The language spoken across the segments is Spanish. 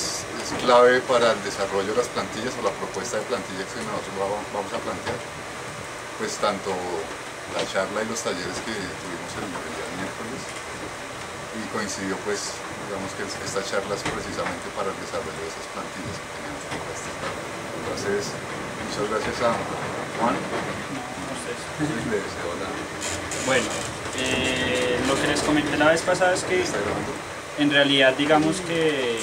es clave para el desarrollo de las plantillas o la propuesta de plantillas que nosotros vamos a plantear. Pues tanto la charla y los talleres que tuvimos el día miércoles, y coincidió pues, digamos que esta charla es precisamente para el desarrollo de esas plantillas que tenemos propuestas. Entonces, muchas gracias a Juan. Bueno, lo que les comenté la vez pasada es que en realidad digamos que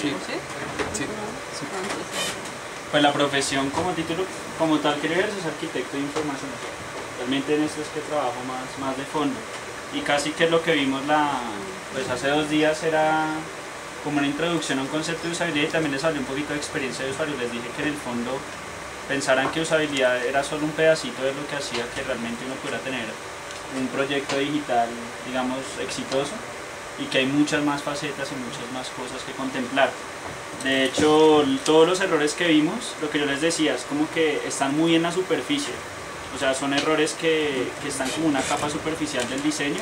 pues la profesión como título, como tal que es arquitecto de información. Realmente en esto es que trabajo más de fondo. Y casi que lo que vimos pues hace 2 días era como una introducción a un concepto de usabilidad, y también les hablé un poquito de experiencia de usuario. Les dije que en el fondo pensaran que usabilidad era solo un pedacito de lo que hacía que realmente uno pudiera tener un proyecto digital, digamos, exitoso, y que hay muchas más facetas y muchas más cosas que contemplar. De hecho, todos los errores que vimos, lo que yo les decía, es como que están muy en la superficie. O sea, son errores que están como una capa superficial del diseño,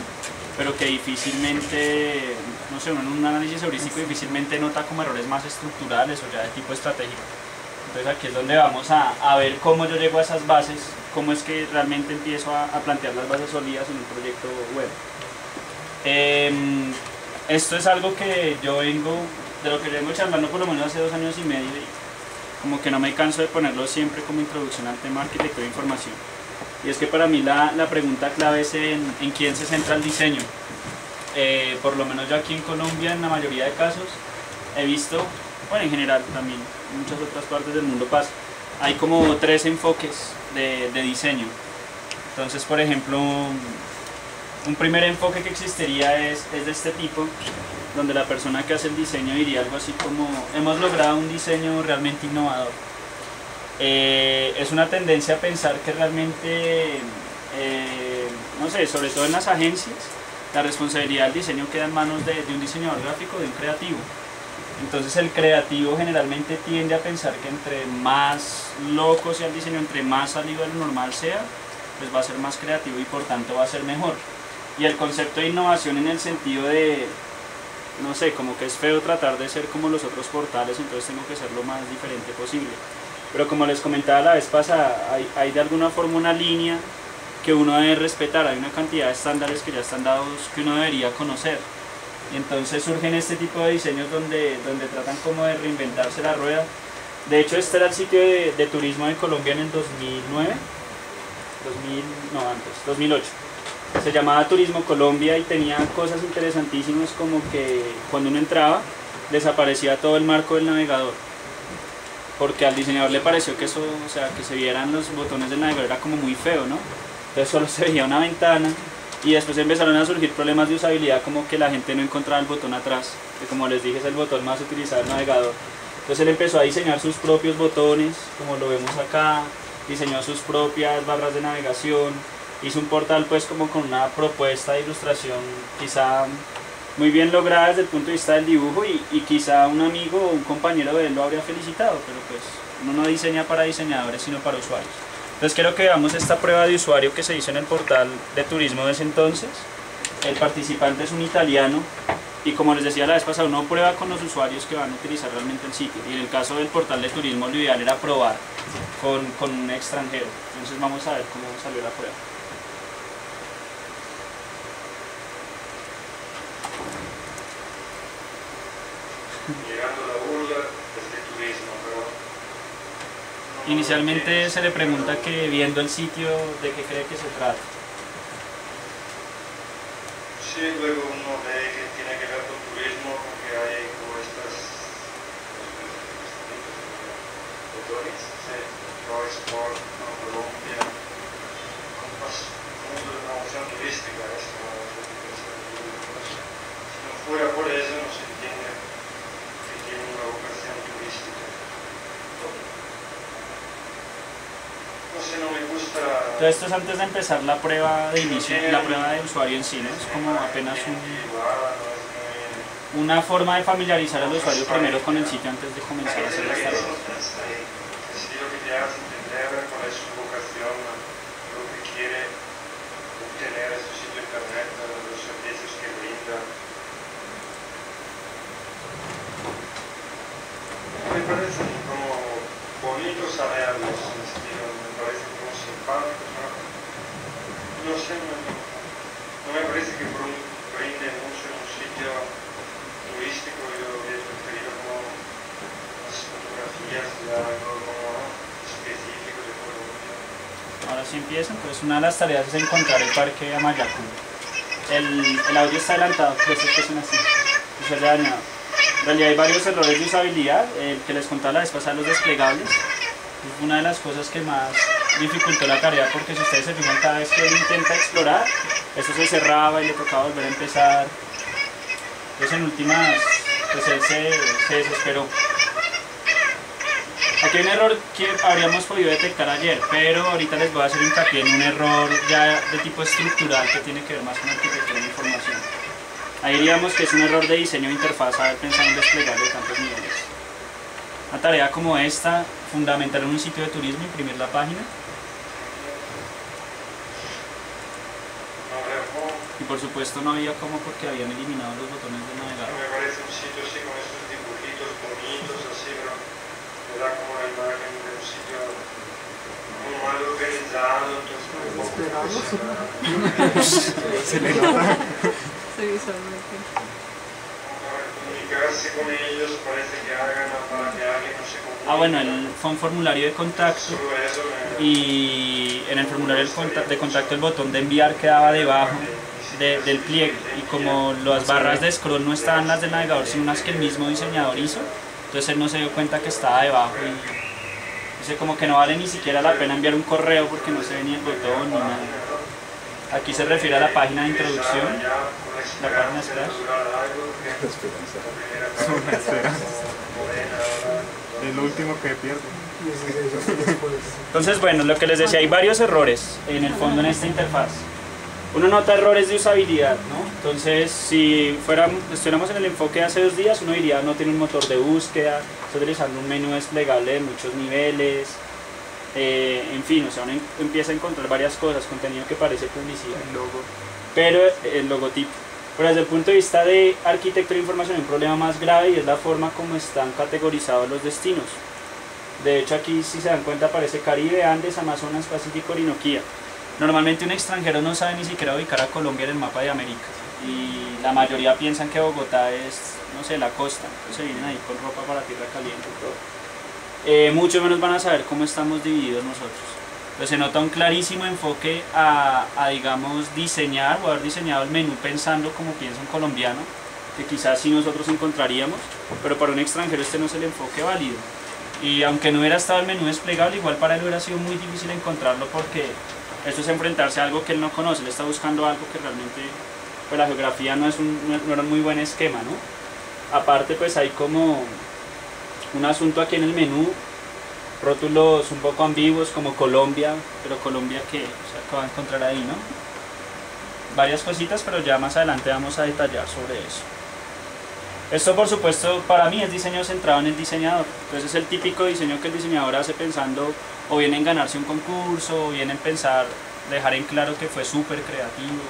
pero que difícilmente, no sé, uno en un análisis heurístico difícilmente nota como errores más estructurales o ya de tipo estratégico. Entonces aquí es donde vamos a ver cómo yo llego a esas bases, cómo es que realmente empiezo a plantear las bases sólidas en un proyecto web. Esto es algo que yo vengo, de lo que vengo charlando por lo menos hace 2 años y medio, y como que no me canso de ponerlo siempre como introducción al tema arquitectura de información. Y es que para mí la pregunta clave es en quién se centra el diseño. Por lo menos yo aquí en Colombia, en la mayoría de casos, he visto, bueno, en general también, en muchas otras partes del mundo pasa, hay como 3 enfoques de diseño. Entonces, por ejemplo, un primer enfoque que existiría es de este tipo, donde la persona que hace el diseño diría algo así como: hemos logrado un diseño realmente innovador. Es una tendencia a pensar que realmente, no sé, sobre todo en las agencias, la responsabilidad del diseño queda en manos de un diseñador gráfico, de un creativo. Entonces el creativo generalmente tiende a pensar que entre más loco sea el diseño, entre más salido de lo normal sea, pues va a ser más creativo y por tanto va a ser mejor. Y el concepto de innovación en el sentido de, no sé, como que es feo tratar de ser como los otros portales, entonces tengo que ser lo más diferente posible. Pero como les comentaba la vez pasada, hay de alguna forma una línea que uno debe respetar, hay una cantidad de estándares que ya están dados que uno debería conocer. Y entonces surgen este tipo de diseños donde tratan como de reinventarse la rueda. De hecho, este era el sitio de turismo de Colombia en el 2008. Se llamaba Turismo Colombia y tenía cosas interesantísimas, como que cuando uno entraba desaparecía todo el marco del navegador, porque al diseñador le pareció que eso, o sea, que se vieran los botones del navegador era como muy feo, ¿no? Entonces solo se veía una ventana, y después empezaron a surgir problemas de usabilidad, como que la gente no encontraba el botón atrás, que como les dije es el botón más utilizado del navegador. Entonces él empezó a diseñar sus propios botones, como lo vemos acá, diseñó sus propias barras de navegación, hizo un portal pues como con una propuesta de ilustración quizá muy bien lograda desde el punto de vista del dibujo, y quizá un amigo o un compañero de él lo habría felicitado, pero pues uno no diseña para diseñadores sino para usuarios. Entonces quiero que veamos esta prueba de usuario que se hizo en el portal de turismo de ese entonces. El participante es un italiano y, como les decía la vez pasada, uno prueba con los usuarios que van a utilizar realmente el sitio, y en el caso del portal de turismo lo ideal era probar con un extranjero. Entonces vamos a ver cómo salió la prueba. Llegando a la burla desde turismo, pero Inicialmente se le pregunta que, viendo el sitio, de qué cree que se trata. sí, luego uno ve que tiene que ver con turismo, porque hay como estas botones, Pro Sport, Colombia, como de promoción turística, es como si no fuera por eso no se entiende que tiene una vocación turística. No sé, no me gusta. Todo esto es antes de empezar la prueba de inicio, la prueba de usuario en sí, ¿no? Es como apenas una forma de familiarizar al usuario primero con el sitio antes de comenzar a hacer las tareas. Sí, lo que te hace entender cuál es su vocación, lo que quiere obtener en su sitio internet, los servicios que brinda. parecen como bonitos a verlos, me parece como simpáticos, ¿no? No sé, no me parece que brinde mucho en un sitio turístico. Yo hubiera preferido como las fotografías de algo como específico de Colombia. Ahora sí empiezan, pues una de las tareas es encontrar el parque Amayacu. El audio está adelantado, por eso es que son así, se ha dañado. En realidad hay varios errores de usabilidad, el que les contaba la vez pasada, los desplegables. Es una de las cosas que más dificultó la tarea, porque si ustedes se fijan, cada vez que él intenta explorar, eso se cerraba y le tocaba volver a empezar. Entonces en últimas, pues él se desesperó. Aquí hay un error que habríamos podido detectar ayer, pero ahorita les voy a hacer hincapié en un error ya de tipo estructural que tiene que ver más con arquitectura de información. Ahí diríamos que es un error de diseño de interfaz haber pensado en desplegar de tantos niveles. Una tarea como esta, fundamental en un sitio de turismo, imprimir la página. Y por supuesto no había cómo, porque habían eliminado los botones de navegador. Me parece un sitio así con estos dibujitos bonitos, así, pero me da como la imagen de un sitio muy mal organizado, entonces Se le nota. Sí, visualmente. comunicarse con ellos, parece que hagan para que alguien no se comunique. Bueno, fue un formulario de contacto Solo eso me... y en el formulario de contacto el botón de enviar quedaba debajo del pliegue, y como las barras de scroll no estaban las del navegador sino unas que el mismo diseñador hizo, entonces él no se dio cuenta que estaba debajo y dice como que no vale ni siquiera la pena enviar un correo porque no se ve ni el botón ni nada. Aquí se refiere a la página de introducción, la página splash. Una esperanza. Es lo último que pierde. Entonces, bueno, lo que les decía, hay varios errores en el fondo en esta interfaz. Uno nota errores de usabilidad, ¿no? Entonces, si estuviéramos en el enfoque de hace 2 días, uno diría no tiene un motor de búsqueda, está utilizando un menú desplegable de muchos niveles, en fin, o sea, uno empieza a encontrar varias cosas, contenido que parece publicidad, El logo. pero el logotipo. Pero desde el punto de vista de arquitectura de información hay un problema más grave y es la forma como están categorizados los destinos. De hecho aquí, si se dan cuenta, aparece Caribe, Andes, Amazonas, Pacífico, Orinoquía. Normalmente un extranjero no sabe ni siquiera ubicar a Colombia en el mapa de América y la mayoría piensan que Bogotá es, no sé, la costa, entonces vienen ahí con ropa para tierra caliente y todo. Mucho menos van a saber cómo estamos divididos nosotros. Entonces se nota un clarísimo enfoque a digamos, diseñar o haber diseñado el menú pensando como piensa un colombiano, que quizás sí nosotros encontraríamos, pero para un extranjero este no es el enfoque válido. Y aunque no hubiera estado el menú desplegable, igual para él hubiera sido muy difícil encontrarlo porque esto es enfrentarse a algo que él no conoce, él está buscando algo que realmente, pues la geografía no era un muy buen esquema, ¿no? Aparte pues hay como un asunto aquí en el menú, rótulos un poco ambiguos como Colombia, pero Colombia ¿qué? O sea, ¿qué va a encontrar ahí, no? Varias cositas, pero ya más adelante vamos a detallar sobre eso. Esto por supuesto para mí es diseño centrado en el diseñador, entonces es el típico diseño que el diseñador hace pensando o bien en ganarse un concurso, o bien en pensar, dejar en claro que fue súper creativo,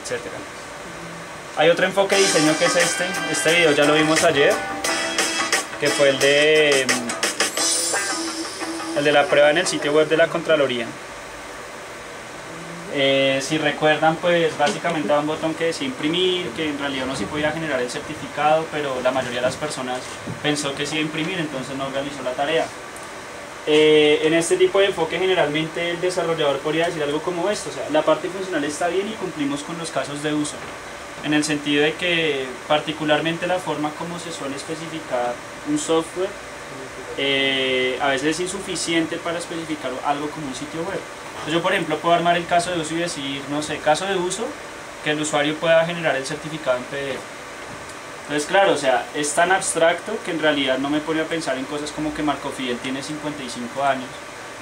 etc. Hay otro enfoque de diseño que es este video ya lo vimos ayer, que fue el de la prueba en el sitio web de la Contraloría. Si recuerdan, pues básicamente era un botón que decía imprimir, que en realidad no sí podía generar el certificado, pero la mayoría de las personas pensó que sí iba a imprimir, entonces no realizó la tarea. En este tipo de enfoque generalmente el desarrollador podría decir algo como esto, o sea, la parte funcional está bien y cumplimos con los casos de uso, en el sentido de que particularmente la forma como se suele especificar un software a veces es insuficiente para especificar algo como un sitio web. Entonces yo por ejemplo puedo armar el caso de uso y decir, no sé, caso de uso, que el usuario pueda generar el certificado en PDF. Entonces claro, o sea, es tan abstracto que en realidad no me pone a pensar en cosas como que Marco Fidel tiene 55 años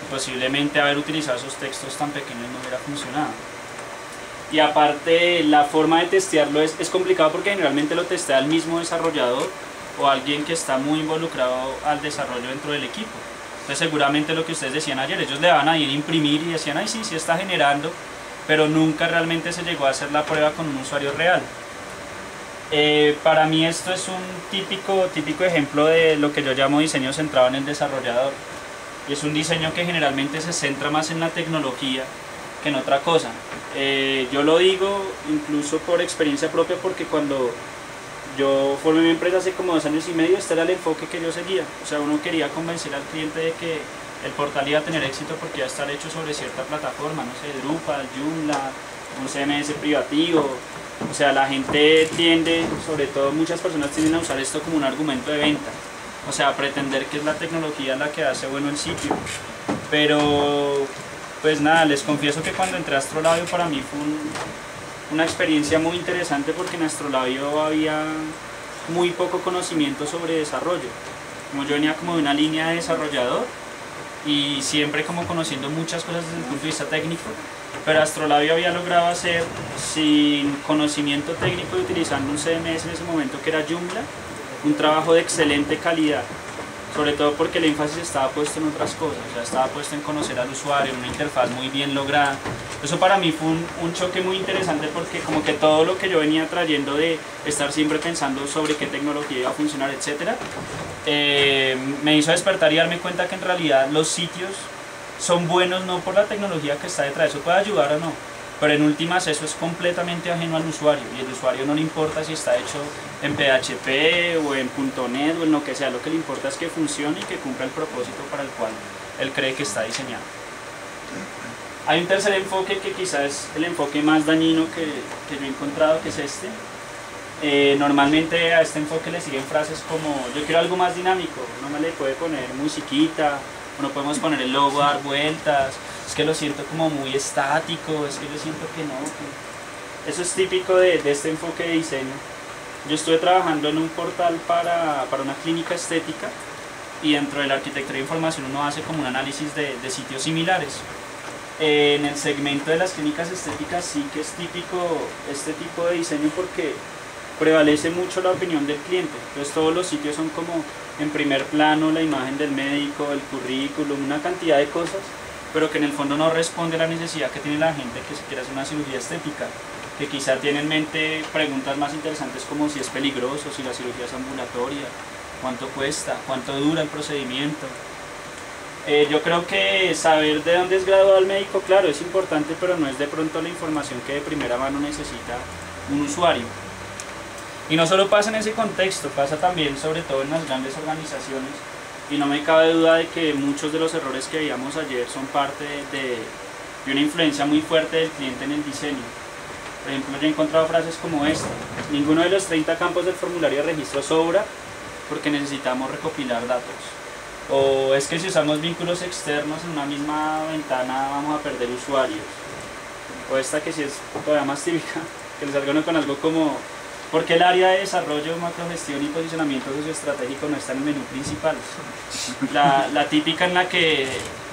y posiblemente haber utilizado esos textos tan pequeños no hubiera funcionado. Y aparte la forma de testearlo es complicado porque generalmente lo testea el mismo desarrollador o alguien que está muy involucrado al desarrollo dentro del equipo. Entonces seguramente lo que ustedes decían ayer, ellos le daban a ir a imprimir y decían, ay sí, sí está generando, pero nunca realmente se llegó a hacer la prueba con un usuario real. Para mí esto es un típico ejemplo de lo que yo llamo diseño centrado en el desarrollador. Y es un diseño que generalmente se centra más en la tecnología que en otra cosa. Yo lo digo incluso por experiencia propia, porque cuando yo formé mi empresa hace como 2 años y medio, este era el enfoque que yo seguía. O sea, uno quería convencer al cliente de que el portal iba a tener éxito porque iba a estar hecho sobre cierta plataforma, no sé, Drupal, Joomla, un CMS privativo. O sea, la gente tiende, sobre todo muchas personas tienden a usar esto como un argumento de venta. O sea, pretender que es la tecnología la que hace bueno el sitio. Pero, pues nada, les confieso que cuando entré a Astrolabio para mí fue una experiencia muy interesante, porque en Astrolabio había muy poco conocimiento sobre desarrollo. Como yo venía como de una línea de desarrollador y siempre como conociendo muchas cosas desde el punto de vista técnico, pero Astrolabio había logrado hacer, sin conocimiento técnico y utilizando un CMS en ese momento que era Joomla, un trabajo de excelente calidad, sobre todo porque el énfasis estaba puesto en otras cosas, o sea, estaba puesto en conocer al usuario, en una interfaz muy bien lograda. Eso para mí fue un choque muy interesante, porque como que todo lo que yo venía trayendo de estar siempre pensando sobre qué tecnología iba a funcionar, etc., me hizo despertar y darme cuenta que en realidad los sitios son buenos no por la tecnología que está detrás, eso puede ayudar o no, pero en últimas eso es completamente ajeno al usuario, y el usuario no le importa si está hecho en PHP o en .NET o en lo que sea, lo que le importa es que funcione y que cumpla el propósito para el cual él cree que está diseñado. Hay un tercer enfoque que quizás es el enfoque más dañino que yo he encontrado, que es este. Normalmente a este enfoque le siguen frases como: yo quiero algo más dinámico, no me le puede poner musiquita, o no podemos poner el logo a dar vueltas, es que lo siento como muy estático, es que yo siento que no. Eso es típico de este enfoque de diseño. Yo estuve trabajando en un portal para una clínica estética, y dentro de la arquitectura de información uno hace como un análisis de sitios similares. En el segmento de las clínicas estéticas sí que es típico este tipo de diseño, porque prevalece mucho la opinión del cliente. Entonces todos los sitios son como en primer plano la imagen del médico, el currículum, una cantidad de cosas, pero que en el fondo no responde a la necesidad que tiene la gente que se quiere hacer una cirugía estética, que quizá tiene en mente preguntas más interesantes como si es peligroso, si la cirugía es ambulatoria, cuánto cuesta, cuánto dura el procedimiento. Yo creo que saber de dónde es graduado el médico, claro, es importante, pero no es de pronto la información que de primera mano necesita un usuario. Y no solo pasa en ese contexto, pasa también sobre todo en las grandes organizaciones, y no me cabe duda de que muchos de los errores que veíamos ayer son parte de una influencia muy fuerte del cliente en el diseño. Por ejemplo, yo he encontrado frases como esta: ninguno de los 30 campos del formulario de registro sobra porque necesitamos recopilar datos. O es que si usamos vínculos externos en una misma ventana vamos a perder usuarios. O esta, que sí es todavía más típica, que les salga uno con algo como: ¿por qué el área de desarrollo, macrogestión y posicionamiento socioestratégico no está en el menú principal? La típica en la que,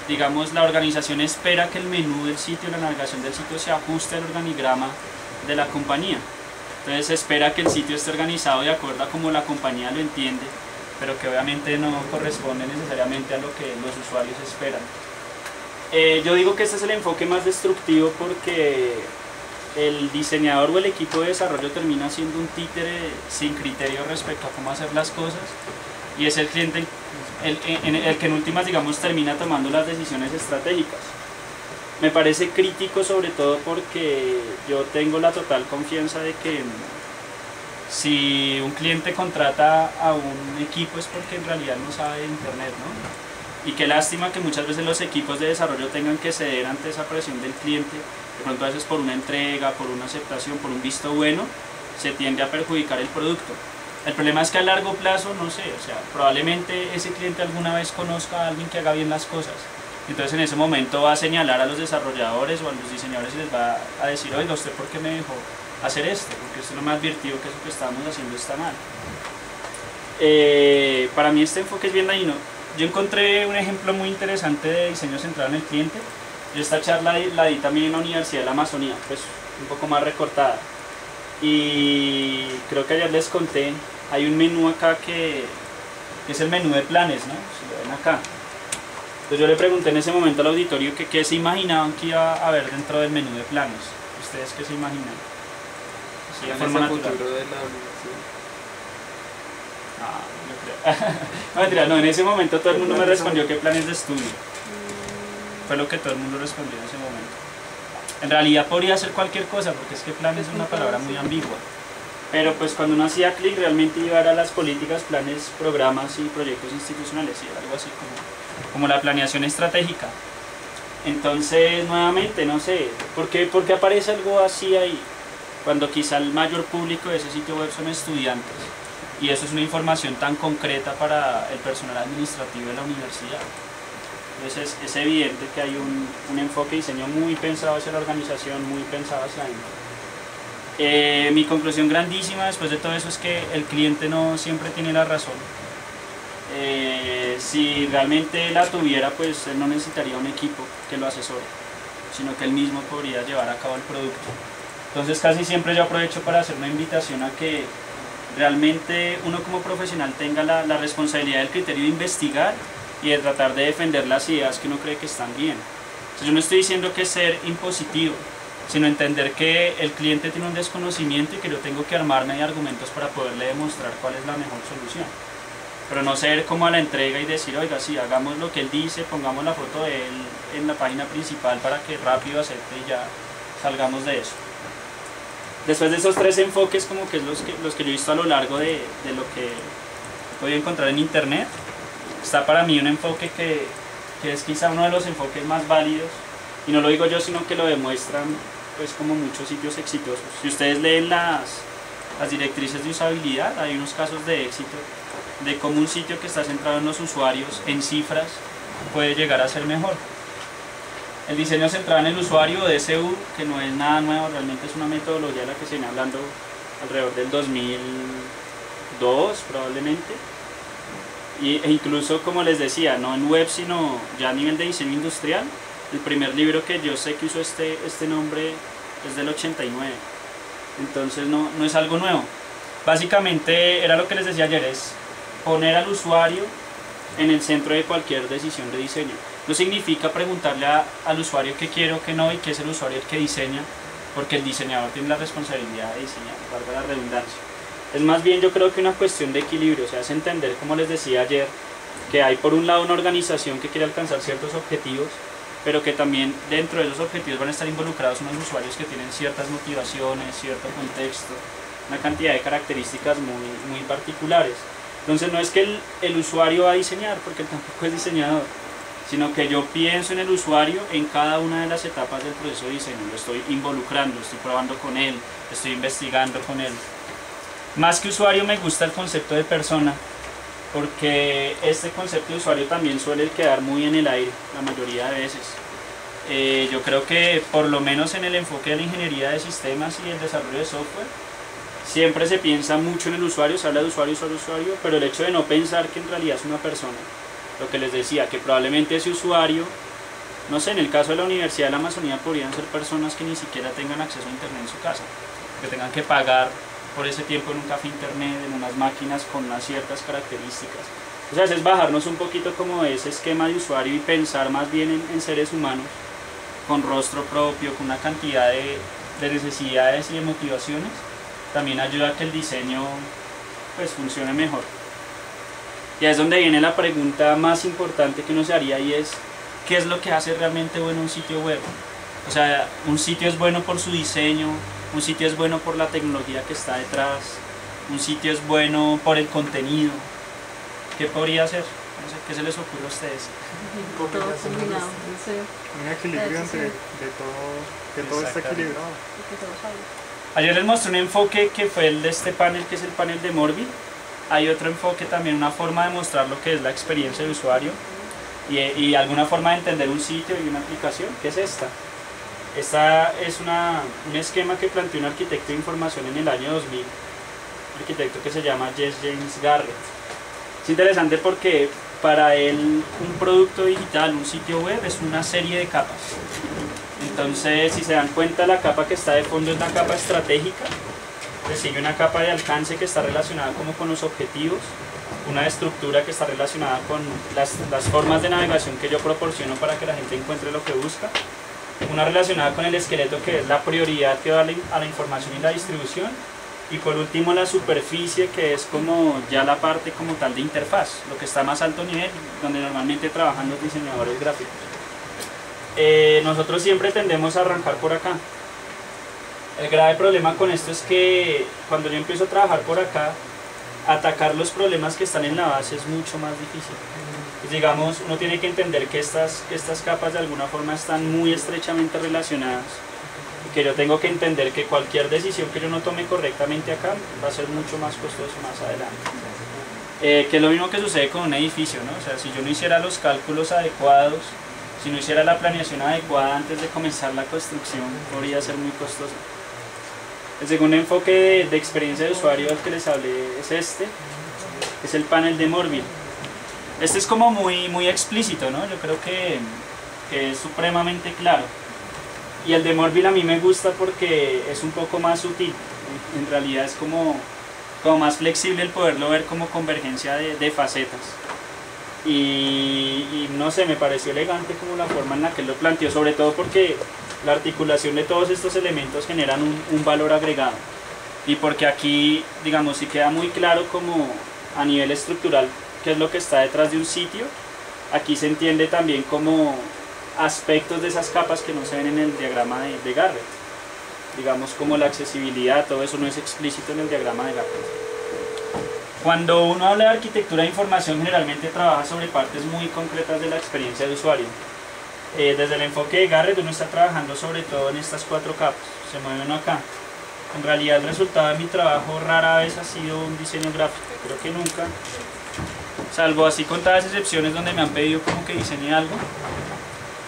digamos, la organización espera que el menú del sitio, la navegación del sitio, se ajuste al organigrama de la compañía. Entonces se espera que el sitio esté organizado de acuerdo a como la compañía lo entiende, pero que obviamente no corresponde necesariamente a lo que los usuarios esperan. Yo digo que este es el enfoque más destructivo, porque el diseñador o el equipo de desarrollo termina siendo un títere sin criterio respecto a cómo hacer las cosas, y es el cliente el que en últimas, digamos, termina tomando las decisiones estratégicas. Me parece crítico, sobre todo porque yo tengo la total confianza de que si un cliente contrata a un equipo es porque en realidad no sabe de internet, ¿no? Y qué lástima que muchas veces los equipos de desarrollo tengan que ceder ante esa presión del cliente. De pronto a veces por una entrega, por una aceptación, por un visto bueno, se tiende a perjudicar el producto. El problema es que a largo plazo, no sé, o sea, probablemente ese cliente alguna vez conozca a alguien que haga bien las cosas. Entonces en ese momento va a señalar a los desarrolladores o a los diseñadores y les va a decir: oiga, ¿usted por qué me dejó hacer esto? Porque usted no me advirtió que eso que estábamos haciendo está mal. Para mí este enfoque es bien dañino. Yo encontré un ejemplo muy interesante de diseño centrado en el cliente. Yo esta charla la di también en la Universidad de la Amazonía, pues un poco más recortada. Y creo que ayer les conté, hay un menú acá que es el menú de planes, ¿no? Si lo ven acá. Entonces yo le pregunté en ese momento al auditorio que qué se imaginaban que iba a haber dentro del menú de planes. ¿Ustedes qué se imaginan? sí, de ¿Cuál forma es el natural. futuro de la universidad? No creo. No, mentira, no, en ese momento todo el mundo me respondió qué planes de estudio. Fue lo que todo el mundo respondió en ese momento. En realidad podría ser cualquier cosa, porque es que planes es una palabra muy ambigua. Pero pues cuando uno hacía clic realmente iba a las políticas, planes, programas y proyectos institucionales, y algo así como la planeación estratégica. Entonces, nuevamente, no sé, ¿por qué aparece algo así ahí? Cuando quizá el mayor público de ese sitio web son estudiantes. Y eso es una información tan concreta para el personal administrativo de la universidad. Entonces es evidente que hay un enfoque de diseño muy pensado hacia la organización, muy pensado hacia adentro. Mi conclusión grandísima después de todo eso es que el cliente no siempre tiene la razón. Si realmente la tuviera, pues él no necesitaría un equipo que lo asesore, sino que él mismo podría llevar a cabo el producto. Entonces casi siempre yo aprovecho para hacer una invitación a que realmente uno como profesional tenga la responsabilidad del criterio de investigar y de tratar de defender las ideas que uno cree que están bien. Entonces, yo no estoy diciendo que ser impositivo, sino entender que el cliente tiene un desconocimiento y que yo tengo que armarme de argumentos para poderle demostrar cuál es la mejor solución. Pero no ser como a la entrega y decir, oiga, sí, hagamos lo que él dice, pongamos la foto de él en la página principal para que rápido acepte y ya salgamos de eso. Después de esos tres enfoques, como que es los que yo he visto a lo largo de lo que he podido encontrar en internet, está para mí un enfoque que es quizá uno de los enfoques más válidos, y no lo digo yo, sino que lo demuestran pues como muchos sitios exitosos. Si ustedes leen las directrices de usabilidad, hay unos casos de éxito de cómo un sitio que está centrado en los usuarios, en cifras, puede llegar a ser mejor. El diseño centrado en el usuario, DCU, que no es nada nuevo, realmente es una metodología de la que se viene hablando alrededor del 2002 probablemente. E incluso, como les decía, no en web, sino ya a nivel de diseño industrial. El primer libro que yo sé que usó este nombre es del 89. Entonces no es algo nuevo. Básicamente era lo que les decía ayer, es poner al usuario en el centro de cualquier decisión de diseño. No significa preguntarle al usuario qué quiere o qué no y qué es el usuario el que diseña, porque el diseñador tiene la responsabilidad de diseñar, valga la redundancia. Es más bien yo creo que una cuestión de equilibrio, o sea, es entender, como les decía ayer, que hay por un lado una organización que quiere alcanzar ciertos objetivos, pero que también dentro de esos objetivos van a estar involucrados unos usuarios que tienen ciertas motivaciones, cierto contexto, una cantidad de características muy particulares. Entonces no es que el usuario va a diseñar, porque él tampoco es diseñador, sino que yo pienso en el usuario en cada una de las etapas del proceso de diseño, lo estoy involucrando, estoy probando con él, estoy investigando con él. Más que usuario me gusta el concepto de persona, porque este concepto de usuario también suele quedar muy en el aire la mayoría de veces. Yo creo que por lo menos en el enfoque de la ingeniería de sistemas y el desarrollo de software, siempre se piensa mucho en el usuario, se habla de usuario, pero el hecho de no pensar que en realidad es una persona, lo que les decía, que probablemente ese usuario, no sé, en el caso de la Universidad de la Amazonía podrían ser personas que ni siquiera tengan acceso a internet en su casa, que tengan que pagar por ese tiempo en un café internet, en unas máquinas con unas ciertas características. O sea, es bajarnos un poquito como ese esquema de usuario y pensar más bien en seres humanos, con rostro propio, con una cantidad de necesidades y de motivaciones, también ayuda a que el diseño pues funcione mejor. Y es donde viene la pregunta más importante que uno se haría, y es ¿qué es lo que hace realmente bueno un sitio web? O sea, un sitio es bueno por su diseño, un sitio es bueno por la tecnología que está detrás, un sitio es bueno por el contenido. ¿Qué podría ser? No sé, ¿qué se les ocurre a ustedes? Todo combinado, Un equilibrio entre que todo está equilibrado. Ayer les mostré un enfoque que fue el de este panel, que es el panel de Morbid. Hay otro enfoque también, una forma de mostrar lo que es la experiencia de usuario y alguna forma de entender un sitio y una aplicación, que es esta. Esta es un esquema que planteó un arquitecto de información en el año 2000, un arquitecto que se llama Jess James Garrett. Es interesante porque para él un producto digital, un sitio web, es una serie de capas. Entonces, si se dan cuenta, la capa que está de fondo es la capa estratégica, le sigue una capa de alcance que está relacionada como con los objetivos, una estructura que está relacionada con las formas de navegación que yo proporciono para que la gente encuentre lo que busca, una relacionada con el esqueleto, que es la prioridad que da a la información y la distribución, y por último la superficie, que es como ya la parte como tal de interfaz, lo que está a más alto nivel, donde normalmente trabajan los diseñadores gráficos. Nosotros siempre tendemos a arrancar por acá. El grave problema con esto es que cuando yo empiezo a trabajar por acá, atacar los problemas que están en la base es mucho más difícil. Pues digamos, uno tiene que entender que estas capas de alguna forma están muy estrechamente relacionadas, y que yo tengo que entender que cualquier decisión que yo no tome correctamente acá va a ser mucho más costoso más adelante. Que es lo mismo que sucede con un edificio, ¿no? O sea, si yo no hiciera los cálculos adecuados, si no hiciera la planeación adecuada antes de comenzar la construcción, podría ser muy costoso. El segundo enfoque de experiencia de usuario del que les hablé es es el panel de Morville. Este es como muy explícito, ¿no? Yo creo que es supremamente claro. Y el de Morville a mí me gusta porque es un poco más sutil. En realidad es como más flexible el poderlo ver como convergencia de facetas. Y no sé, me pareció elegante como la forma en la que él lo planteó, sobre todo porque la articulación de todos estos elementos generan un valor agregado, y porque aquí, digamos, sí queda muy claro como a nivel estructural qué es lo que está detrás de un sitio. Aquí se entiende también como aspectos de esas capas que no se ven en el diagrama de Garrett, digamos como la accesibilidad, todo eso no es explícito en el diagrama de Garrett. Cuando uno habla de arquitectura de información, generalmente trabaja sobre partes muy concretas de la experiencia de usuario. Desde el enfoque de Garrett uno está trabajando sobre todo en estas 4 capas, se mueve uno acá. En realidad el resultado de mi trabajo rara vez ha sido un diseño gráfico, creo que nunca, salvo así contadas excepciones donde me han pedido como que diseñe algo.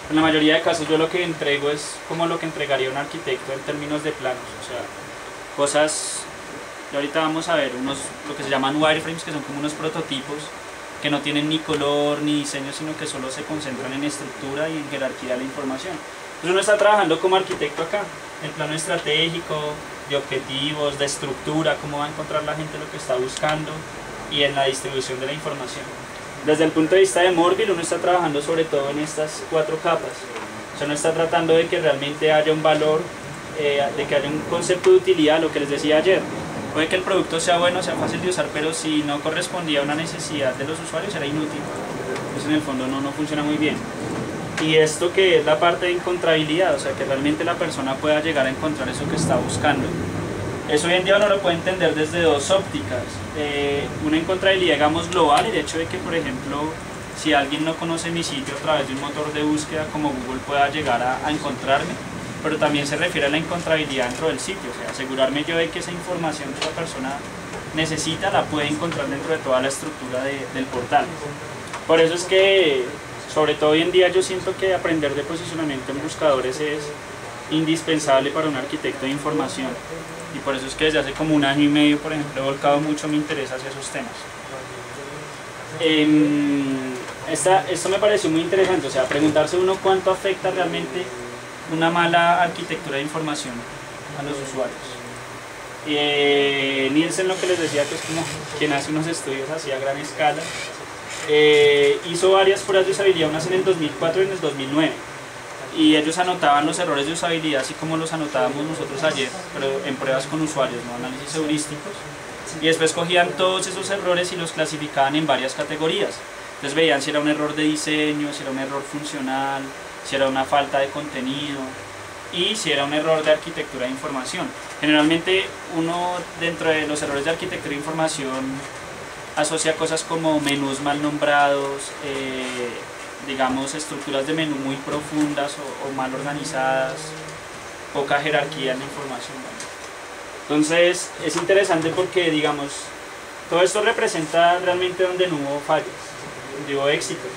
En la mayoría de casos yo lo que entrego es como lo que entregaría un arquitecto en términos de planos, o sea, cosas, y ahorita vamos a ver lo que se llaman wireframes, que son como unos prototipos que no tienen ni color ni diseño, sino que solo se concentran en estructura y en jerarquía de la información. Entonces uno está trabajando como arquitecto acá, en plano estratégico, de objetivos, de estructura, cómo va a encontrar la gente lo que está buscando, y en la distribución de la información. Desde el punto de vista de Morville uno está trabajando sobre todo en estas 4 capas. O sea, uno está tratando de que realmente haya un valor, de que haya un concepto de utilidad, lo que les decía ayer. Puede que el producto sea bueno, sea fácil de usar, pero si no correspondía a una necesidad de los usuarios era inútil. Entonces en el fondo no funciona muy bien. Y esto que es la parte de encontrabilidad, o sea, que realmente la persona pueda llegar a encontrar eso que está buscando. Eso hoy en día uno lo puede entender desde 2 ópticas. Una encontrabilidad, digamos, global, el hecho de que, por ejemplo, si alguien no conoce mi sitio a través de un motor de búsqueda como Google pueda llegar a encontrarme, pero también se refiere a la encontrabilidad dentro del sitio, o sea, asegurarme yo de que esa información que la persona necesita la puede encontrar dentro de toda la estructura del portal. Por eso es que, sobre todo hoy en día, yo siento que aprender de posicionamiento en buscadores es indispensable para un arquitecto de información, y por eso es que desde hace como 1 año y medio, por ejemplo, he volcado mucho mi interés hacia esos temas. Esto me pareció muy interesante, o sea, preguntarse uno cuánto afecta realmente una mala arquitectura de información a los usuarios. Nielsen, lo que les decía, que es como quien hace unos estudios así a gran escala, hizo varias pruebas de usabilidad, unas en el 2004 y en el 2009, y ellos anotaban los errores de usabilidad así como los anotábamos nosotros ayer, pero en pruebas con usuarios, ¿no? Análisis heurísticos, y después cogían todos esos errores y los clasificaban en varias categorías. Entonces veían si era un error de diseño, si era un error funcional, si era una falta de contenido y si era un error de arquitectura de información. Generalmente uno dentro de los errores de arquitectura de información asocia cosas como menús mal nombrados, digamos estructuras de menú muy profundas o mal organizadas, poca jerarquía en la información. Entonces es interesante porque, digamos, todo esto representa realmente donde no hubo fallas, donde hubo éxito.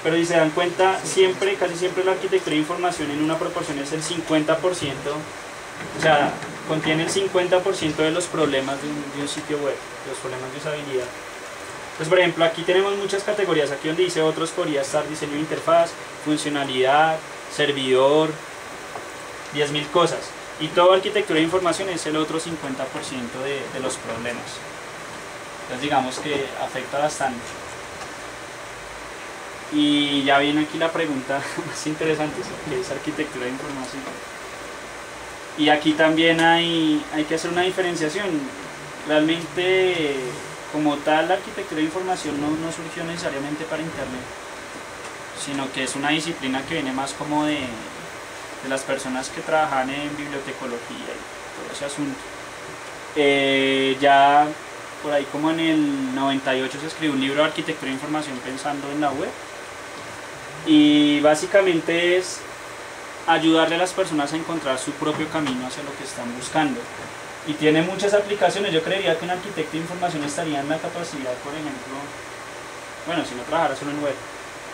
Pero si se dan cuenta, siempre, casi siempre la arquitectura de información en una proporción es el 50%, o sea, contiene el 50% de los problemas de un sitio web, los problemas de usabilidad. Pues por ejemplo, aquí tenemos muchas categorías, aquí donde dice otros podría estar diseño de interfaz, funcionalidad, servidor, 10.000 cosas. Y toda arquitectura de información es el otro 50% de los problemas. Entonces digamos que afecta bastante. Y ya viene aquí la pregunta más interesante, que es arquitectura de información. Y aquí también hay que hacer una diferenciación. Realmente, como tal, la arquitectura de información no surgió necesariamente para Internet, sino que es una disciplina que viene más como de las personas que trabajan en bibliotecología y todo ese asunto. Ya por ahí como en el 98 se escribió un libro de arquitectura de información pensando en la web, y básicamente es ayudarle a las personas a encontrar su propio camino hacia lo que están buscando, y tiene muchas aplicaciones. Yo creería que un arquitecto de información estaría en la capacidad, por ejemplo, bueno, si no trabajara solo en web,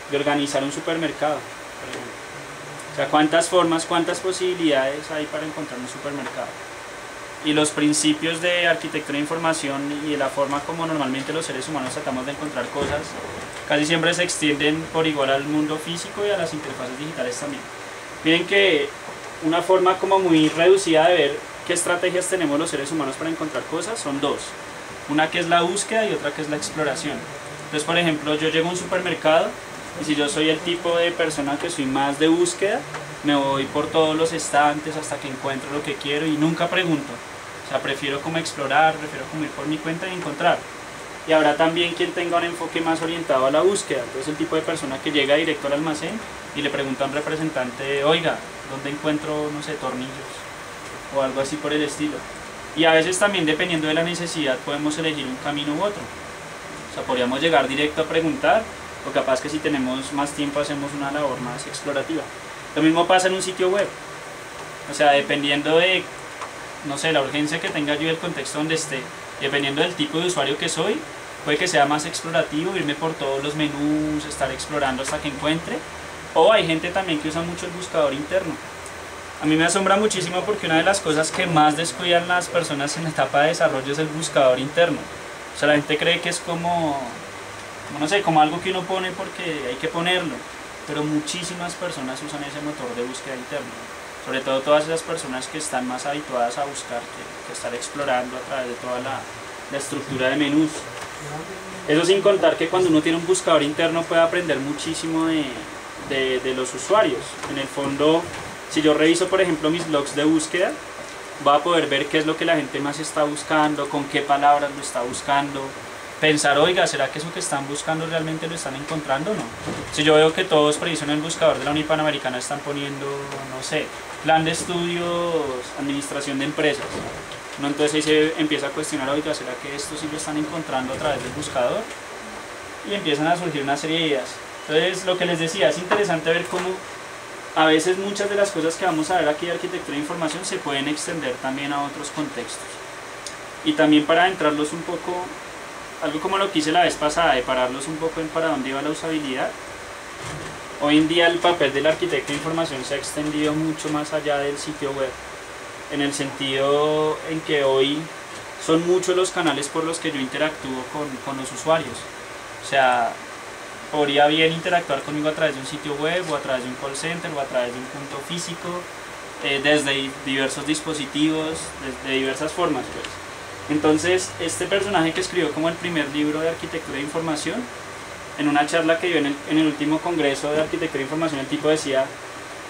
de organizar un supermercado, por ejemplo. O sea, cuántas formas, cuántas posibilidades hay para encontrar un supermercado. Y los principios de arquitectura de información y de la forma como normalmente los seres humanos tratamos de encontrar cosas, casi siempre se extienden por igual al mundo físico y a las interfaces digitales también. Miren que una forma como muy reducida de ver qué estrategias tenemos los seres humanos para encontrar cosas son dos. Una que es la búsqueda y otra que es la exploración. Entonces, por ejemplo, yo llego a un supermercado y si yo soy el tipo de persona que soy más de búsqueda, me voy por todos los estantes hasta que encuentro lo que quiero y nunca pregunto. O sea, prefiero como explorar, prefiero como ir por mi cuenta y encontrar. Y habrá también quien tenga un enfoque más orientado a la búsqueda. Entonces, el tipo de persona que llega directo al almacén y le pregunta a un representante, oiga, ¿dónde encuentro, no sé, tornillos? O algo así por el estilo. Y a veces también, dependiendo de la necesidad, podemos elegir un camino u otro. O sea, podríamos llegar directo a preguntar, o capaz que si tenemos más tiempo hacemos una labor más explorativa. Lo mismo pasa en un sitio web. O sea, dependiendo de, no sé, la urgencia que tenga yo y el contexto donde esté, dependiendo del tipo de usuario que soy, puede que sea más explorativo, irme por todos los menús, estar explorando hasta que encuentre. O hay gente también que usa mucho el buscador interno. A mí me asombra muchísimo porque una de las cosas que más descuidan las personas en la etapa de desarrollo es el buscador interno. O sea, la gente cree que es como no sé, como algo que uno pone porque hay que ponerlo, pero muchísimas personas usan ese motor de búsqueda interno. Sobre todo todas esas personas que están más habituadas a buscar que estar explorando a través de toda la estructura de menús. Eso sin contar que cuando uno tiene un buscador interno puede aprender muchísimo de los usuarios. En el fondo, si yo reviso por ejemplo mis logs de búsqueda, voy a poder ver qué es lo que la gente más está buscando, con qué palabras lo está buscando, pensar, oiga, ¿será que eso que están buscando realmente lo están encontrando o no? Si yo veo que todos precisos en el buscador de la Unipanamericana están poniendo, no sé, plan de estudios, administración de empresas, ¿no? Entonces ahí se empieza a cuestionar, oiga, ¿será que esto sí lo están encontrando a través del buscador? Y empiezan a surgir una serie de ideas. Entonces, lo que les decía, es interesante ver cómo a veces muchas de las cosas que vamos a ver aquí de arquitectura de información se pueden extender también a otros contextos. Y también para adentrarlos un poco, algo como lo que hice la vez pasada, de pararlos un poco en para dónde iba la usabilidad. Hoy en día el papel del arquitecto de información se ha extendido mucho más allá del sitio web, en el sentido en que hoy son muchos los canales por los que yo interactúo con los usuarios. O sea, podría bien interactuar conmigo a través de un sitio web, o a través de un call center, o a través de un punto físico, desde diversos dispositivos, de diversas formas, pues. Entonces, este personaje que escribió como el primer libro de arquitectura de información, en una charla que dio en el último congreso de arquitectura de información, el tipo decía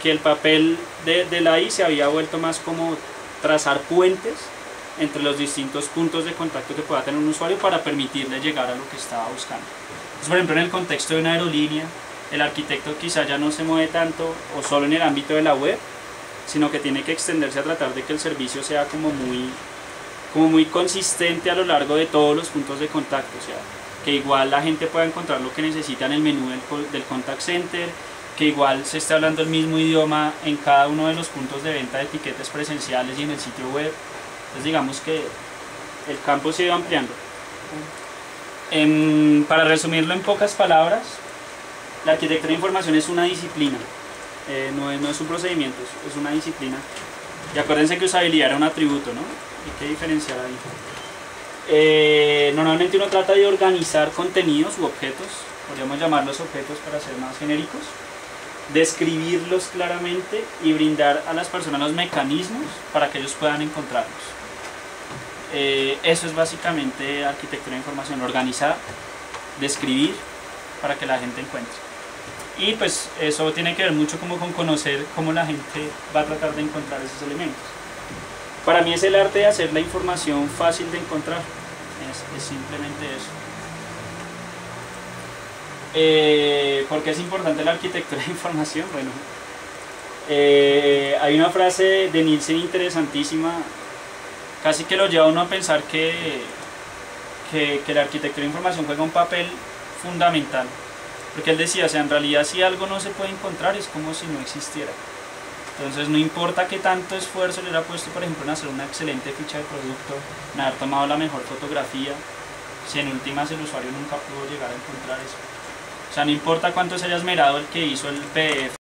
que el papel de la AI se había vuelto más como trazar puentes entre los distintos puntos de contacto que pueda tener un usuario para permitirle llegar a lo que estaba buscando. Entonces, por ejemplo, en el contexto de una aerolínea, el arquitecto quizá ya no se mueve tanto o solo en el ámbito de la web, sino que tiene que extenderse a tratar de que el servicio sea como muy consistente a lo largo de todos los puntos de contacto. O sea, que igual la gente pueda encontrar lo que necesita en el menú del contact center, que igual se esté hablando el mismo idioma en cada uno de los puntos de venta de etiquetas presenciales y en el sitio web. Entonces digamos que el campo se ha ido ampliando. Para resumirlo en pocas palabras, la arquitectura de información es una disciplina, no es un procedimiento, es una disciplina. Y acuérdense que usabilidad era un atributo, ¿no? Hay que diferenciar ahí. Normalmente uno trata de organizar contenidos u objetos, podríamos llamarlos objetos para ser más genéricos, describirlos claramente y brindar a las personas los mecanismos para que ellos puedan encontrarlos. Eso es básicamente arquitectura de información: organizar, describir para que la gente encuentre. Y pues eso tiene que ver mucho como con conocer cómo la gente va a tratar de encontrar esos elementos. Para mí es el arte de hacer la información fácil de encontrar, es simplemente eso. ¿Por qué es importante la arquitectura de información? Bueno, hay una frase de Nielsen interesantísima, casi que lo lleva a uno a pensar que la arquitectura de información juega un papel fundamental, porque él decía, o sea, en realidad si algo no se puede encontrar es como si no existiera. Entonces no importa qué tanto esfuerzo le hubiera puesto, por ejemplo, en hacer una excelente ficha de producto, en haber tomado la mejor fotografía, si en últimas el usuario nunca pudo llegar a encontrar eso. O sea, no importa cuánto se haya esmerado el que hizo el PDF,